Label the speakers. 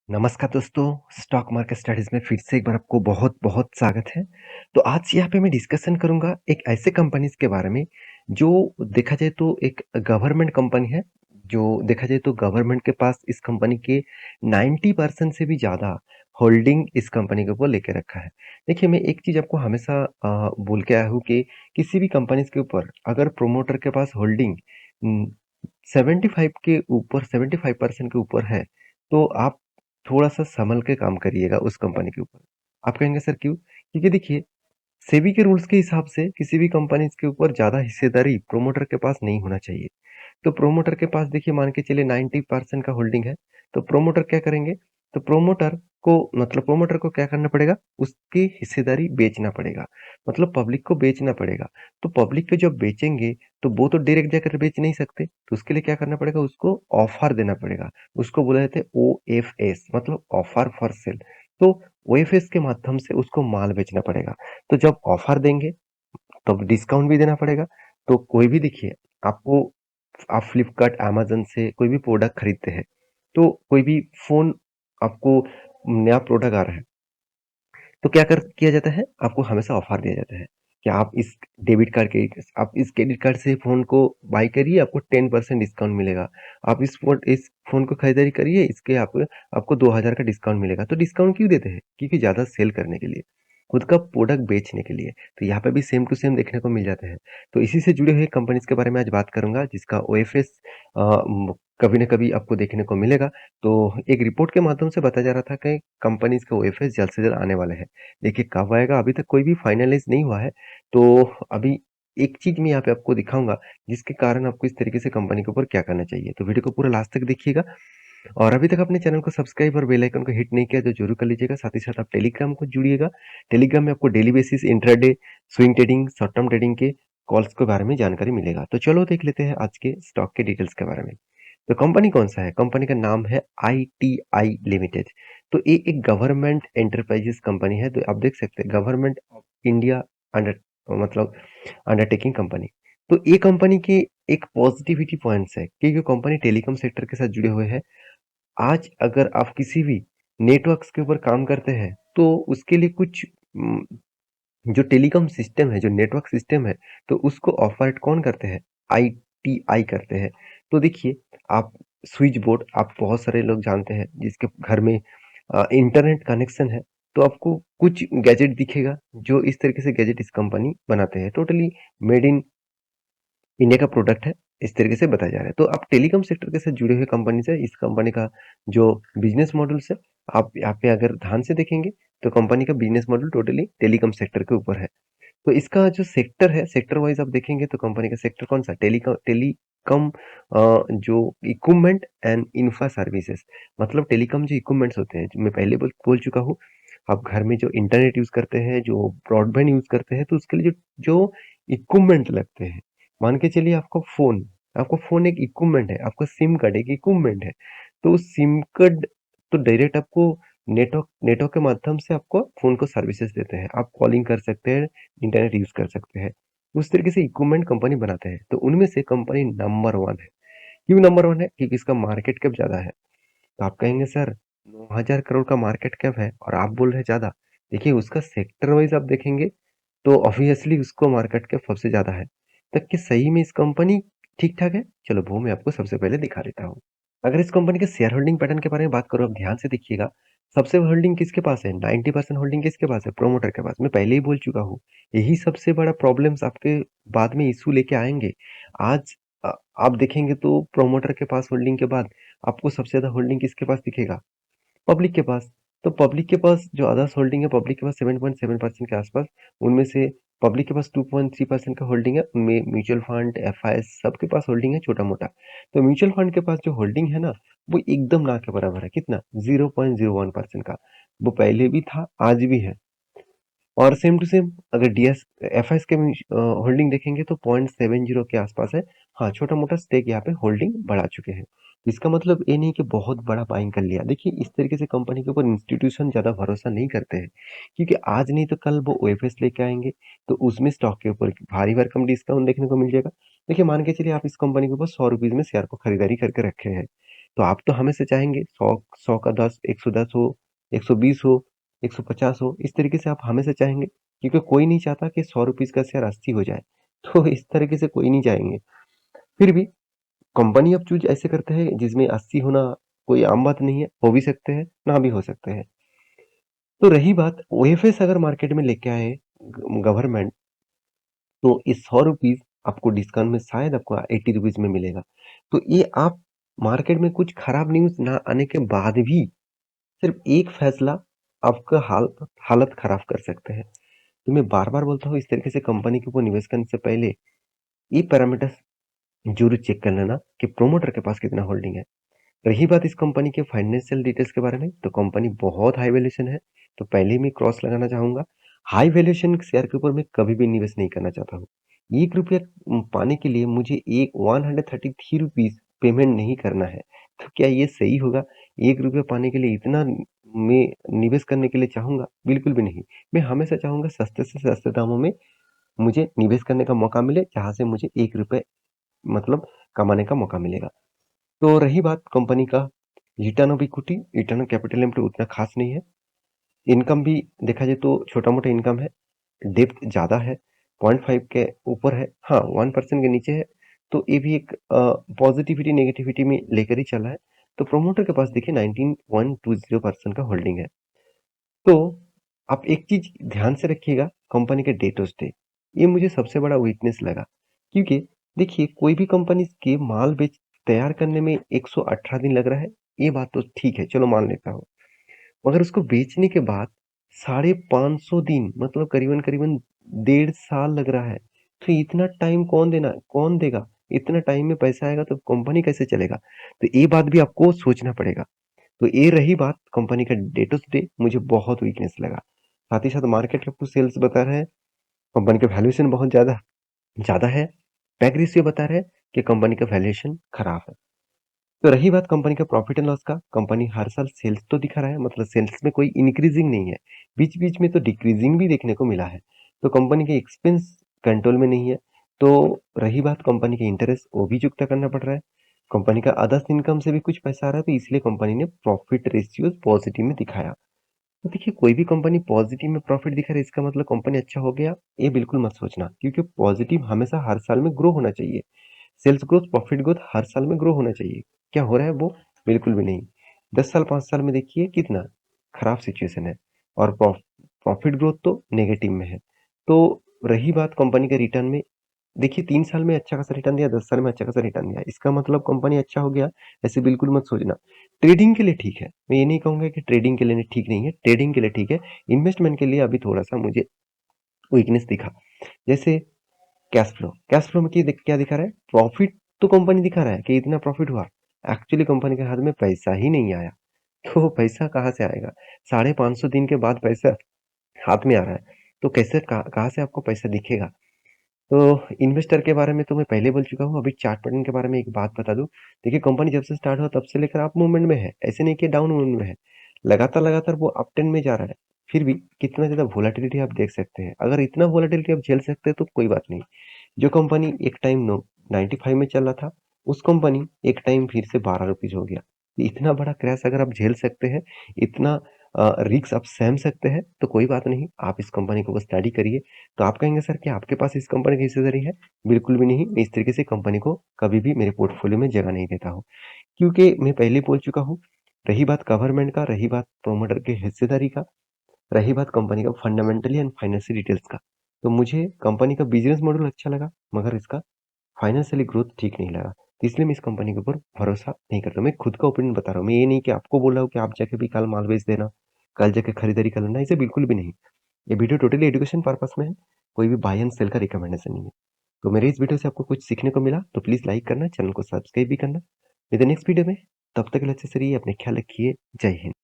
Speaker 1: नमस्कार दोस्तों, stock market studies में फिर से एक बार आपको बहुत-बहुत स्वागत है। तो आज यहाँ पे मैं डिस्कशन करूँगा एक ऐसे कंपनीज़ के बारे में, जो देखा जाए तो एक गवर्नमेंट कंपनी है, जो देखा जाए तो गवर्नमेंट के पास इस कंपनी के 90% से भी ज़्यादा होल्डिंग इस कंपनी के ऊपर लेके रखा है। देखिए, मैं एक चीज़ आपको हमेशा बोल के आया हूँ कि किसी भी कंपनीज़ के ऊपर अगर प्रोमोटर के पास होल्डिंग उम, 75 के ऊपर 75% के ऊपर है, तो आप थोड़ा-सा सँभल के काम करिएगा उस कंपनी के ऊपर। आप कहेंगे सर क्यों? क्योंकि देखिए, सेबी के रूल्स के हिसाब से किसी भी कंपनीज़ के ऊपर ज़्यादा हिस्सेदारी प्रोमोटर के पास नहीं होना चाहिए। तो प्रोमोटर के पास देखिए मान के चलिए 90% का होल्डिंग है, तो प्रोमोटर क्या करेंगे? तो प्रोमोटर को क्या करना पड़ेगा? उसकी हिस्सेदारी बेचना पड़ेगा, मतलब पब्लिक को बेचना पड़ेगा। तो पब्लिक को जब बेचेंगे, तो वो तो डायरेक्ट जाकर बेच नहीं सकते, तो उसके लिए क्या करना पड़ेगा? उसको ऑफ़र देना पड़ेगा। उसको बोला जाता है ओएफएस मतलब ऑफ़र फॉर सेल। तो ओएफएस के माध्यम से उसको माल बेचना पड़ेगा। तो जब ऑफ़र देंगे, तब डिस्काउंट भी देना पड़ेगा। तो कोई भी देखिए आपको आप फ्लिपकार्ट, अमेज़न से कोई भी प्रोडक्ट खरीदते हैं, तो कोई भी फ़ोन आपको नया प्रोडक्ट आ रहा है, तो क्या कर किया जाता है, आपको हमेशा ऑफ़र दिया जाता है कि आप इस क्रेडिट कार्ड से फ़ोन को बाय करिए, आपको 10% डिस्काउंट मिलेगा। आप इस फ़ोन को खरीदारी करिए, इसके आपको 2000 का डिस्काउंट मिलेगा। तो डिस्काउंट क्यों देते हैं? क्योंकि ज़्यादा सेल करने के लिए, खुद का प्रोडक्ट बेचने के लिए। तो यहाँ पे भी सेम टू सेम देखने को मिल जाता है। तो इसी से जुड़े हुए कंपनीज़ के बारे में आज बात करूँगा, जिसका ओएफएस अ, कभी न कभी आपको देखने को मिलेगा। तो एक रिपोर्ट के माध्यम से बताया जा रहा था कि कंपनीज़ का ओएफएस जल्द से जल्द आने वाला है। देखिए कब आएगा अभी तक कोई भी फाइनलाइज़ नहीं हुआ है। तो अभी एक चीज़ मैं यहाँ पे आपको दिखाऊँगा जिसके कारण आपको इस तरीके से कंपनी के ऊपर क्या करना चाहिए। तो वीडियो को पूरा लास्ट तक देखिएगा और अभी तक अपने चैनल को सब्सक्राइब और बेल आइकन को हिट नहीं किया तो ज़रूर कर लीजिएगा। साथ ही साथ आप टेलीग्राम को जुड़िएगा। टेलीग्राम में आपको daily basis intraday, swing trading, short term trading के कॉल्स के बारे में जानकारी मिलेगा। तो चलो देख लेते हैं आज के स्टॉक के डिटेल्स के बारे में। तो कंपनी कौन-सा है? कंपनी का नाम है आईटीआई लिमिटेड। तो ये एक गवर्नमेंट एंटरप्राइजेज़ कंपनी है। तो आप देख सकते हैं गवर्नमेंट ऑफ इंडिया अंडर मतलब अंडरटेकिंग कंपनी। तो ये कंपनी के एक पॉजिटिविटी पॉइंट्स है कि ये कंपनी टेलीकॉम सेक्टर के साथ जुड़े हुए हैं। आज अगर आप किसी भी नेटवर्क्स के ऊपर काम करते हैं, तो उसके लिए कुछ जो टेलीकॉम सिस्टम है, जो नेटवर्क सिस्टम है, तो उसको ऑफ़र कौन करते हैं? आईटीआई करते हैं। तो देखिए, आप स्विच बोर्ड आप बहुत सारे लोग जानते हैं, जिसके घर में इंटरनेट कनेक्शन है, तो आपको कुछ गैजेट दिखेगा, जो इस तरीके से गैजेट इस कंपनी बनाते हैं। टोटली मेड इन इंडिया का प्रोडक्ट है, इस तरीके से बताया जा रहा है। तो आप टेलीकॉम सेक्टर के साथ जुड़े हुए कंपनी से इस कंपनी का जो बिज़नेस मॉडल्स है, आप यहाँ पे अगर ध्यान से देखेंगे, तो कंपनी का business model totally telecom sector के ऊपर है। तो इसका जो सेक्टर है, सेक्टर वाइज़ आप देखेंगे तो कंपनी का सेक्टर कौन-सा टेलीकॉम जो इक्विपमेंट एंड इंफ्रा सर्विसेज़ मतलब टेलीकॉम जो इक्विपमेंट्स होते हैं, जो मैं पहले बोल चुका हूँ, आप घर में जो इंटरनेट यूज़ करते हैं, जो ब्रॉडबैंड यूज़ करते हैं, तो उसके लिए जो जो इक्विपमेंट लगते हैं, मान के चलिए आपका फ़ोन एक इक्विपमेंट है, आपका सिम कार्ड एक इक्विपमेंट है, तो उस सिम कार्ड तो डायरेक्ट आपको नेटवर्क के माध्यम से आपको फ़ोन को सर्विसेज़ देते हैं। आप कॉलिंग कर सकते हैं, इंटरनेट यूज़ कर सकते हैं। उस तरीके से इक्विपमेंट कंपनी बनाते हैं, तो उनमें से कंपनी नंबर 1 है। क्यों नंबर 1 है? क्योंकि इसका मार्केट कैप ज़्यादा है। तो आप कहेंगे सर 9,000 करोड़ का मार्केट कैप है और आप बोल रहे हैं ज़्यादा। देखिए उसका सेक्टर वाइज़ आप देखेंगे तो ऑब्वियसली उसको मार्केट कैप सबसे ज़्यादा है। तो क्या सही में इस कंपनी ठीक-ठाक है? चलो वो मैं आपको सबसे पहले दिखा देता हूँ। अगर इस कंपनी के शेयर होल्डिंग पैटर्न के बारे में बात करूँ, आप ध्यान से देखिएगा। सबसे होल्डिंग किसके पास है? 90% होल्डिंग किसके पास है? प्रोमोटर के पास। मैं पहले ही बोल चुका हूँ। यही सबसे बड़ा प्रॉब्लम्स आपके बाद में इश्यू लेके आएँगे। आज अ, आप देखेंगे तो प्रोमोटर के पास होल्डिंग के बाद आपको सबसे ज़्यादा होल्डिंग किसके पास दिखेगा? पब्लिक के पास। तो पब्लिक के पास जो अदर्स होल्डिंग है, पब्लिक के पास 7.7% के आसपास, उनमें से पब्लिक के पास 2.3% का होल्डिंग है, उनमें म्यूचुअल फंड, एफआईएस सबके पास होल्डिंग है छोटा-मोटा। तो म्यूचुअल फंड के पास जो होल्डिंग है ना, वो एकदम ना के बराबर है। कितना? 0.01% का। वो पहले भी था, आज भी है। और सेम टू सेम अगर एफआईएस के होल्डिंग देखेंगे तो 0.70 के आसपास है। हाँ, छोटा-मोटा स्टेक यहाँ पे होल्डिंग बढ़ा चुके हैं। इसका मतलब ये नहीं कि बहुत बड़ा बाइंग कर लिया। देखिए इस तरीके से कंपनी के ऊपर इंस्टीट्यूशन ज़्यादा भरोसा नहीं करते हैं, क्योंकि आज नहीं तो कल वो ओएफएस लेके आएँगे, तो उसमें स्टॉक के ऊपर भारी भरकम डिस्काउंट देखने को मिल जाएगा। देखिए मान के चलिए आप इस कंपनी के ऊपर ₹100 में शेयर को खरीदारी करके रखे हैं। तो आप तो हमेशा चाहेंगे 100 का 10, 110 हो, 120 हो, 150 हो, इस तरीके से आप हमेशा चाहेंगे, क्योंकि कोई नहीं चाहता कि 100 रुपीज़ का शेयर 80 हो जाए। तो इस तरीके से कोई नहीं चाहेंगे। फिर भी कंपनी अब चूज़ ऐसे करते हैं जिसमें 80 होना कोई आम बात नहीं है, हो भी सकते हैं, ना भी हो सकते हैं। तो रही बात ओएफएस अगर मार्केट में लेके आए गवर्नमेंट, तो इस 100 रुपीज़ आपको डिस्काउंट में शायद आपको 80 रुपीज़ में मिलेगा। तो ये आप मार्केट में कुछ खराब न्यूज़ ना आने के बाद भी सिर्फ़ एक फैसला आपका हालत खराब कर सकते हैं। तो मैं बार-बार बोलता हूँ, इस तरीके से कंपनी के ऊपर निवेश करने से पहले ये पैरामीटर्स ज़रूर चेक कर लेना कि प्रमोटर के पास कितना होल्डिंग है। रही बात इस कंपनी के फाइनेंशियल डिटेल्स के बारे में, तो कंपनी बहुत हाई वैल्यूएशन है, तो पहले ही मैं क्रॉस लगाना चाहूँगा। हाई वैल्यूएशन शेयर के ऊपर मैं कभी भी निवेश नहीं करना चाहता हूँ। ₹1 पाने के लिए मुझे एक 133 रुपीज़ पेमेंट नहीं करना है। तो क्या ये सही होगा? ₹1 पाने के लिए इतना मैं निवेश करने के लिए चाहूँगा? बिल्कुल भी नहीं। मैं हमेशा चाहूँगा सस्ते से सस्ते दामों में मुझे निवेश करने का मौका मिले, जहाँ से मुझे ₹1 मतलब कमाने का मौका मिलेगा। तो रही बात कंपनी का return of equity, return of capital employed उतना खास नहीं है। इनकम भी देखा जाए तो छोटा-मोटा इनकम है, डेप्थ ज़्यादा है, 0.5 के ऊपर है, हाँ 1% के नीचे है, तो ये भी एक पॉजिटिविटी नेगेटिविटी में लेकर ही चला है। तो प्रोमोटर के पास देखिए 19.20% का होल्डिंग है। तो आप एक चीज़ ध्यान से रखिएगा, कंपनी के डेट ऑफ डे, ये मुझे सबसे बड़ा वीकनेस लगा। क्योंकि देखिए कोई भी कंपनी के माल बेच तैयार करने में 118 दिन लग रहा है, ये बात तो ठीक है, चलो मान लेता हूँ। मगर उसको बेचने के बाद 550 दिन मतलब करीबन-करीबन 1.5 साल लग रहा है। तो इतना टाइम कौन देगा? इतना टाइम में पैसा आएगा तो कंपनी कैसे चलेगा? तो ये बात भी आपको सोचना पड़ेगा। तो ये रही बात कंपनी का डेट ऑफ डे, मुझे बहुत वीकनेस लगा। साथ ही साथ मार्केट कैप टू सेल्स बता रहे हैं, कंपनी का वैल्यूएशन बहुत ज़्यादा ज़्यादा है। पैग रेशियो बता रहे हैं कि कंपनी का वैल्यूएशन खराब है। तो रही बात कंपनी का प्रॉफिट एंड लॉस का, कंपनी हर साल सेल्स तो दिखा रहा है, मतलब सेल्स में कोई इंक्रीजिंग नहीं है। बीच-बीच में तो डिक्रीजिंग भी देखने को मिला है। तो कंपनी के एक्सपेंस कंट्रोल में नहीं है। तो रही बात कंपनी के इंटरेस्ट, वो भी चुकता करना पड़ रहा है। कंपनी का अदर्स इनकम से भी कुछ पैसा आ रहा है, तो इसलिए कंपनी ने प्रॉफिट रेशियो पॉजिटिव में दिखाया। तो देखिए कोई भी कंपनी पॉजिटिव में प्रॉफिट दिखा रही है, इसका मतलब कंपनी अच्छा हो गया, ये बिल्कुल मत सोचना, क्योंकि पॉजिटिव हमेशा हर साल में ग्रो होना चाहिए। सेल्स ग्रोथ, प्रॉफिट ग्रोथ हर साल में ग्रो होना चाहिए। क्या हो रहा है वो? बिल्कुल भी नहीं। 10 साल, 5 साल में देखिए कितना खराब सिचुएशन है, और प्रॉफिट ग्रोथ तो नेगेटिव में है। तो रही बात कंपनी के रिटर्न में, देखिए 3 साल में अच्छा खासा रिटर्न दिया, 10 साल में अच्छा खासा रिटर्न दिया। इसका मतलब कंपनी अच्छा हो गया, ऐसे बिल्कुल मत सोचना। ट्रेडिंग के लिए ठीक है, मैं ये नहीं कहूँगा कि ट्रेडिंग के लिए ठीक नहीं है, ट्रेडिंग के लिए ठीक है। इन्वेस्टमेंट के लिए अभी थोड़ा-सा मुझे वीकनेस दिखा। जैसे कैश फ्लो में क्या दिखा रहा है? प्रॉफिट तो कंपनी दिखा रहा है कि इतना प्रॉफिट हुआ। एक्चुअली कंपनी के हाथ में पैसा ही नहीं आया। तो पैसा कहाँ से आएगा? 550 दिन के बाद पैसा हाथ में आ रहा है, तो कैसे कहाँ से आपको पैसा दिखेगा? तो इन्वेस्टर के बारे में तो मैं पहले बोल चुका हूँ, अभी चार्ट पैटर्न के बारे में एक बात बता दूँ। देखिए कंपनी जब से स्टार्ट हुआ तब से लेकर अप मूवमेंट में है, ऐसे नहीं कि डाउन मूवमेंट में है। लगातार-लगातार वो अप ट्रेंड में जा रहा है। फिर भी कितना ज़्यादा वोलेटिलिटी आप देख सकते हैं। अगर इतना वोलेटिलिटी आप झेल सकते हैं तो कोई बात नहीं। जो कंपनी एक टाइम 95 में चल रहा था, उस कंपनी एक टाइम फिर से ₹12 हो गया। इतना बड़ा क्रैश अगर आप झेल सकते हैं, इतना रिस्क आप सहन सकते हैं, तो कोई बात नहीं, आप इस कंपनी को बस स्टडी करिए। तो आप कहेंगे सर क्या आपके पास इस कंपनी की हिस्सेदारी है? बिल्कुल भी नहीं, मैं इस तरीके से कंपनी को कभी भी मेरे पोर्टफोलियो में जगह नहीं देता हूँ। क्योंकि मैं पहले बोल चुका हूँ, रही बात गवर्नमेंट का, रही बात प्रोमोटर की हिस्सेदारी का, रही बात कंपनी का फंडामेंटली एंड फाइनेंशियल डिटेल्स का, तो मुझे कंपनी का बिज़नेस मॉडल अच्छा लगा, मगर इसका फाइनेंशियली ग्रोथ ठीक नहीं लगा। तो इसलिए मैं इस कंपनी के ऊपर भरोसा नहीं करता। मैं खुद का ओपिनियन बता रहा हूँ। मैं ये नहीं कि आपको बोल रहा हूँ कि आप जाके भी कल माल बेच देना, कल जाके खरीदारी कर लेना, ऐसे बिल्कुल भी नहीं। ये वीडियो टोटली एजुकेशन पर्पस में है, कोई भी बाय एंड सेल का रिकमेंडेशन नहीं है। तो मेरे इस वीडियो से आपको कुछ सीखने को मिला तो प्लीज़ लाइक करना, चैनल को सब्सक्राइब भी करना। मिलते हैं नेक्स्ट वीडियो में, तब तक के लिए अच्छे से रहिए, अपना ख्याल रखिए। जय हिंद।